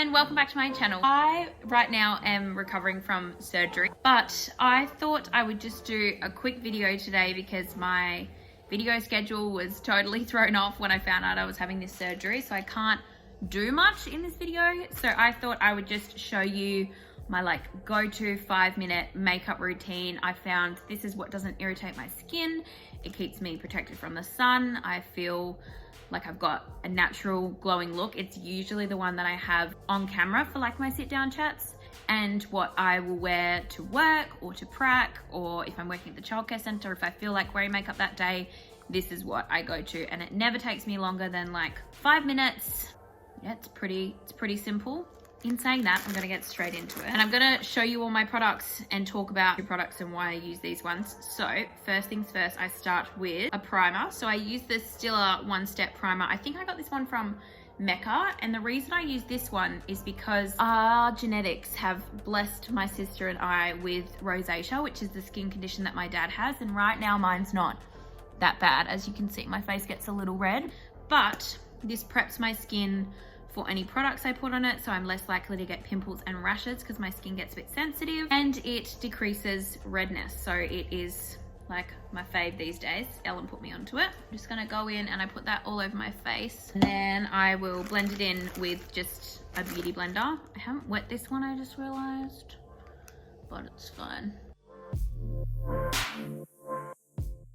and welcome back to my channel. I right now am recovering from surgery, but I thought I would just do a quick video today because my video schedule was totally thrown off when I found out I was having this surgery, so I can't do much in this video. So I thought I would just show you my go-to 5-minute makeup routine. I found this is what doesn't irritate my skin. It keeps me protected from the sun. I feel like I've got a natural glowing look. It's usually the one that I have on camera for my sit down chats, and what I will wear to work or to prac, or if I'm working at the childcare center, if I feel like wearing makeup that day, this is what I go to, and it never takes me longer than 5 minutes. Yeah, it's pretty simple. In saying that, I'm gonna get straight into it. And I'm gonna show you all my products and talk about the products and why I use these ones. So first things first, I start with a primer. So I use the Stila one-step primer. I think I got this one from Mecca, and the reason I use this one is because our genetics have blessed my sister and I with rosacea, which is the skin condition that my dad has. And right now mine's not that bad. As you can see, my face gets a little red, but this preps my skin for any products I put on it, so I'm less likely to get pimples and rashes because my skin gets a bit sensitive, and it decreases redness. So it is my fave these days. Ellen put me onto it. I'm just gonna go in and I put that all over my face, and then I will blend it in with just a beauty blender. I haven't wet this one, I just realized, but it's fine.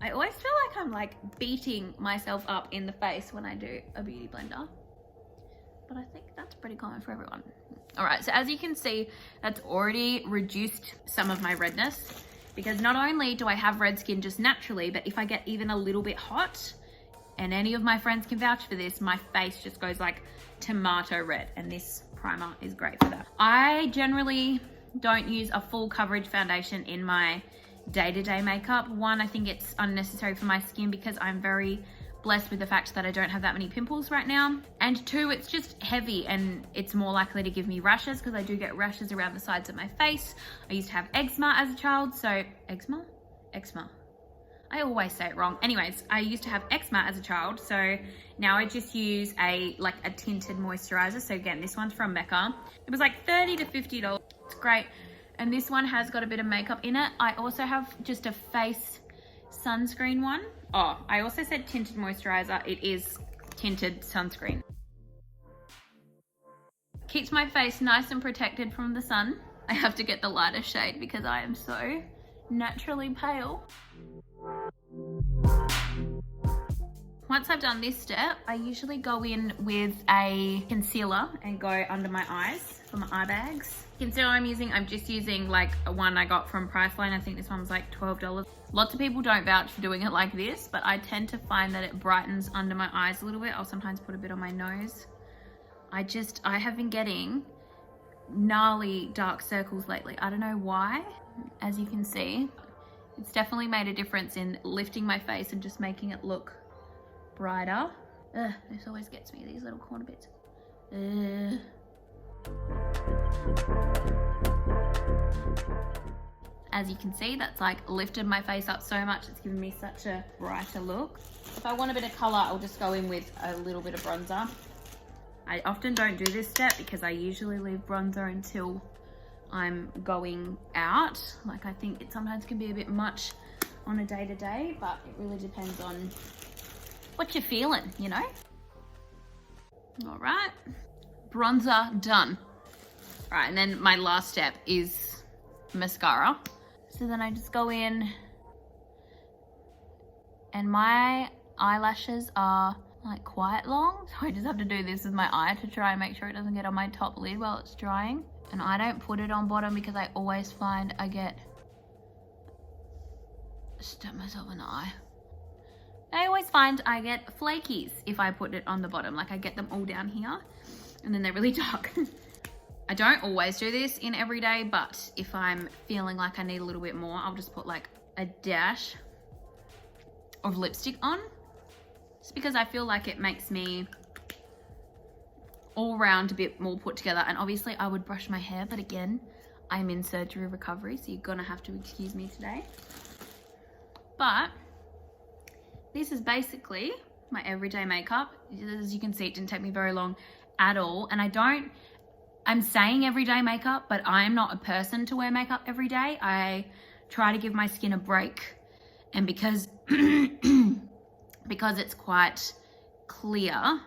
I always feel like I'm beating myself up in the face when I do a beauty blender, but I think that's pretty common for everyone. All right, so as you can see, that's already reduced some of my redness, because not only do I have red skin just naturally, but if I get even a little bit hot, and any of my friends can vouch for this, my face just goes tomato red, and this primer is great for that. I generally don't use a full coverage foundation in my day-to-day makeup. One, I think it's unnecessary for my skin because I'm very blessed with the fact that I don't have that many pimples right now. And two, it's just heavy and it's more likely to give me rashes, because I do get rashes around the sides of my face. I used to have eczema as a child, so eczema? I always say it wrong. Anyways, I used to have eczema as a child, so now I just use a tinted moisturizer. So again, this one's from Mecca. It was $30 to $50. It's great. And this one has got a bit of makeup in it. I also have just a face sunscreen one. Oh, I also said tinted moisturizer. It is tinted sunscreen. Keeps my face nice and protected from the sun. I have to get the lighter shade because I am so naturally pale. Once I've done this step, I usually go in with a concealer and go under my eyes for my eye bags. Concealer I'm just using one I got from Priceline. I think this one was $12. Lots of people don't vouch for doing it like this, but I tend to find that it brightens under my eyes a little bit. I'll sometimes put a bit on my nose. I have been getting gnarly dark circles lately. I don't know why. As you can see, it's definitely made a difference in lifting my face and just making it look brighter. Ugh, this always gets me, these little corner bits. Ugh. As you can see, that's lifted my face up so much, it's given me such a brighter look. If I want a bit of color, I'll just go in with a little bit of bronzer. I often don't do this step because I usually leave bronzer until I'm going out. I think it sometimes can be a bit much on a day-to-day, but it really depends on what you're feeling, you know? All right, bronzer done. All right, and then my last step is mascara. So then I just go in, and my eyelashes are quite long, so I just have to do this with my eye to try and make sure it doesn't get on my top lid while it's drying. And I don't put it on bottom because I always find I stab myself in the eye. I always find I get flakies if I put it on the bottom. I get them all down here and then they're really dark. I don't always do this in every day, but if I'm feeling I need a little bit more, I'll just put a dash of lipstick on. Just because I feel it makes me all round a bit more put together. And obviously I would brush my hair, but again, I'm in surgery recovery, so you're gonna have to excuse me today. But this is basically my everyday makeup. As you can see, it didn't take me very long at all. And I I'm saying everyday makeup, but I'm not a person to wear makeup every day. I try to give my skin a break. And because, because it's quite clear,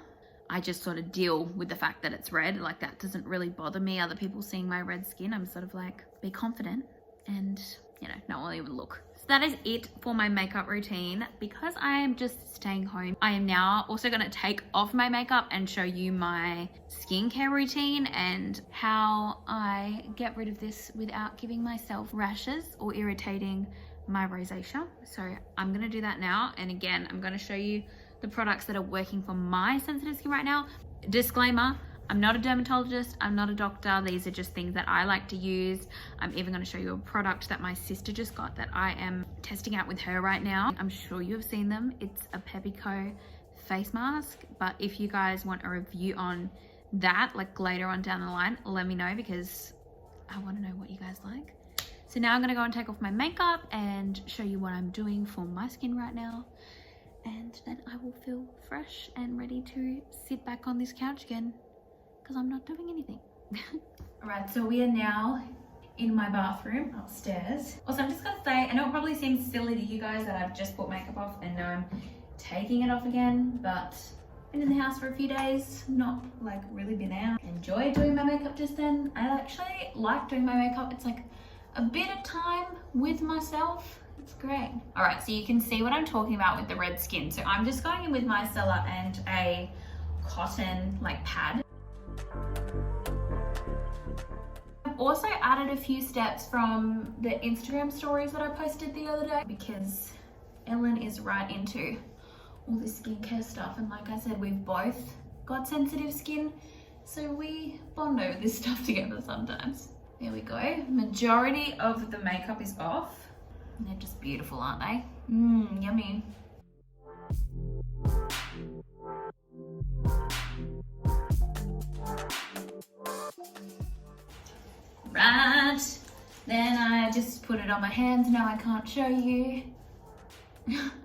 I just sort of deal with the fact that it's red. Like, that doesn't really bother me. Other people seeing my red skin, I'm sort of like, be confident and, you know, no one will even look. So that is it for my makeup routine. Because I am just staying home, I am now also going to take off my makeup and show you my skincare routine and how I get rid of this without giving myself rashes or irritating my rosacea. So I'm going to do that now. And again, I'm going to show you the products that are working for my sensitive skin right now. Disclaimer, I'm not a dermatologist, I'm not a doctor. These are just things that I like to use. I'm even going to show you a product that my sister just got that I am testing out with her right now. I'm sure you have seen them. It's a Peppico face mask, but if you guys want a review on that, like later on down the line, let me know because I want to know what you guys like. So now I'm going to go and take off my makeup and show you what I'm doing for my skin right now. And then I will feel fresh and ready to sit back on this couch again because I'm not doing anything. All right, so we are now in my bathroom upstairs. Also, I'm just gonna say, I know it probably seems silly to you guys that I've just put makeup off and now I'm taking it off again, but I've been in the house for a few days, not like really been out. Enjoyed doing my makeup just then. I actually like doing my makeup. It's like a bit of time with myself. It's great. All right, so you can see what I'm talking about with the red skin. So I'm just going in with micellar and a cotton like pad. I've also added a few steps from the Instagram stories that I posted the other day because Ellen is right into all this skincare stuff. And like I said, we've both got sensitive skin, so we bond over this stuff together sometimes. There we go. Majority of the makeup is off. And they're just beautiful, aren't they? Mmm, yummy. Right. Then I just put it on my hands. Now I can't show you.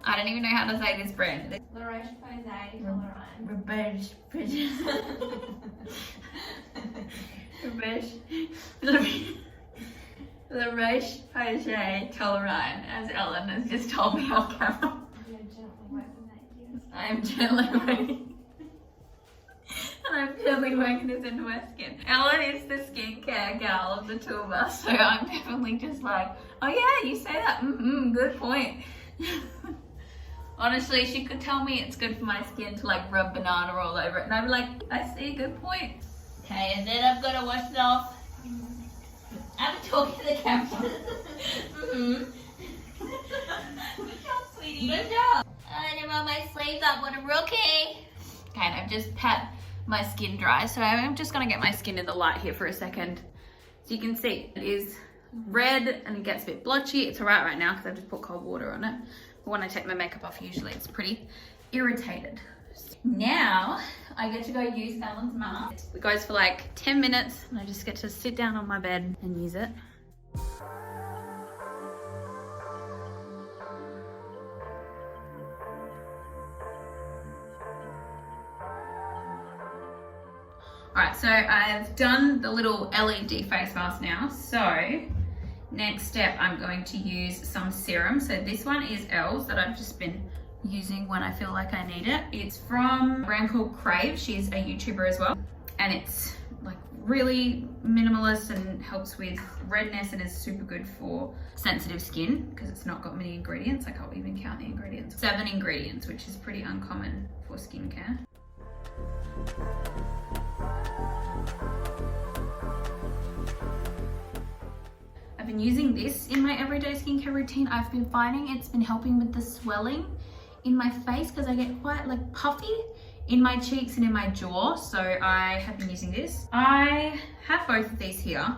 I don't even know how to say this brand. The rash color The Roche Posay Colorine, as Ellen has just told me off camera. I am gently working. And I'm gently working this into my skin. Ellen is the skincare gal of the two of us, so I'm definitely just like, oh yeah, you say that, good point. Honestly, she could tell me it's good for my skin to like rub banana all over it, and I'd be like, I see, good point. Okay, and then I've got to wash it off. I'm talking to the camera. Good job, sweetie. Good job. I didn't roll my sleeves up. What a rookie. Okay, and I've just pat my skin dry. So I'm just going to get my skin in the light here for a second. So you can see it is red and it gets a bit blotchy. It's all right now because I've just put cold water on it. But when I take my makeup off, usually it's pretty irritated. Now I get to go use Ellen's mask. It goes for like 10 minutes and I just get to sit down on my bed and use it. Alright, so I've done the little LED face mask now. So next step, I'm going to use some serum. So this one is Elle's that I've just been using when I feel like I need it. It's from a brand called Crave. She's a YouTuber as well. And it's like really minimalist and helps with redness and is super good for sensitive skin because it's not got many ingredients. I can't even count the ingredients. 7 ingredients, which is pretty uncommon for skincare. I've been using this in my everyday skincare routine. I've been finding it's been helping with the swelling in my face because I get quite like puffy in my cheeks and in my jaw. So I have been using this. I have both of these here.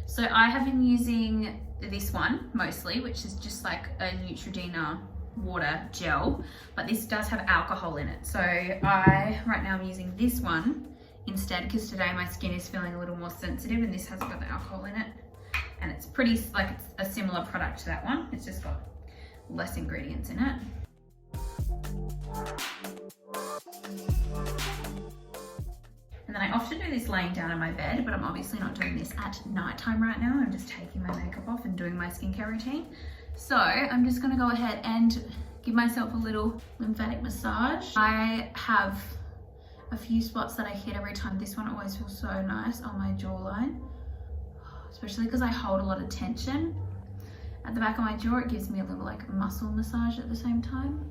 So I have been using this one mostly, which is just like a Neutrogena water gel, but this does have alcohol in it. So right now I'm using this one instead because today my skin is feeling a little more sensitive and this hasn't got the alcohol in it. And it's pretty, like it's a similar product to that one. It's just got less ingredients in it. And And then I often do this laying down in my bed, but I'm obviously not doing this at nighttime right now. I'm just taking my makeup off and doing my skincare routine. So I'm just gonna go ahead and give myself a little lymphatic massage. I have a few spots that I hit every time. This one always feels so nice on my jawline, especially because I hold a lot of tension at the back of my jaw. It gives me a little like muscle massage at the same time.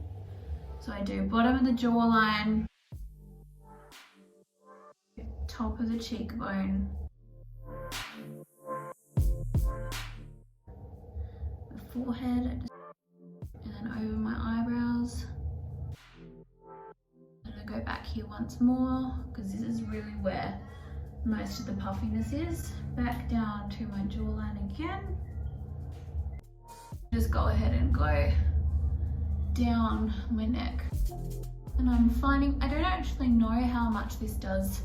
So I do bottom of the jawline, top of the cheekbone, the forehead, and then over my eyebrows. And I go back here once more because this is really where most of the puffiness is. Back down to my jawline again. Just go ahead and go down my neck. And I'm finding, I don't actually know how much this does,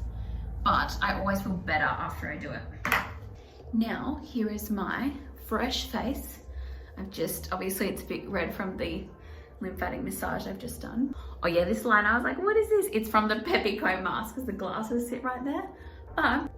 but I always feel better after I do it. Now, here is my fresh face. I've just, obviously it's a bit red from the lymphatic massage I've just done. Oh yeah, this line, I was like, what is this? It's from the Peppico mask because the glasses sit right there. But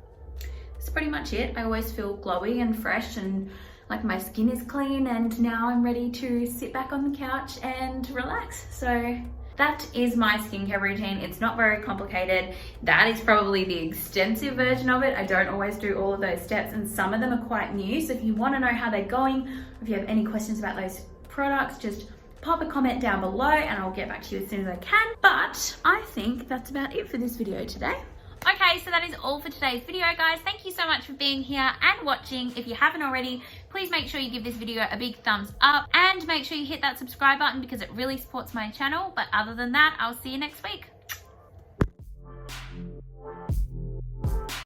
that's pretty much it. I always feel glowy and fresh and like my skin is clean, and now I'm ready to sit back on the couch and relax. So that is my skincare routine. It's not very complicated. That is probably the extensive version of it. I don't always do all of those steps, and some of them are quite new. So if you want to know how they're going, if you have any questions about those products, just pop a comment down below and I'll get back to you as soon as I can. But I think that's about it for this video today. Okay, so that is all for today's video, guys. Thank you so much for being here and watching. If you haven't already, please make sure you give this video a big thumbs up and make sure you hit that subscribe button because it really supports my channel. But other than that, I'll see you next week.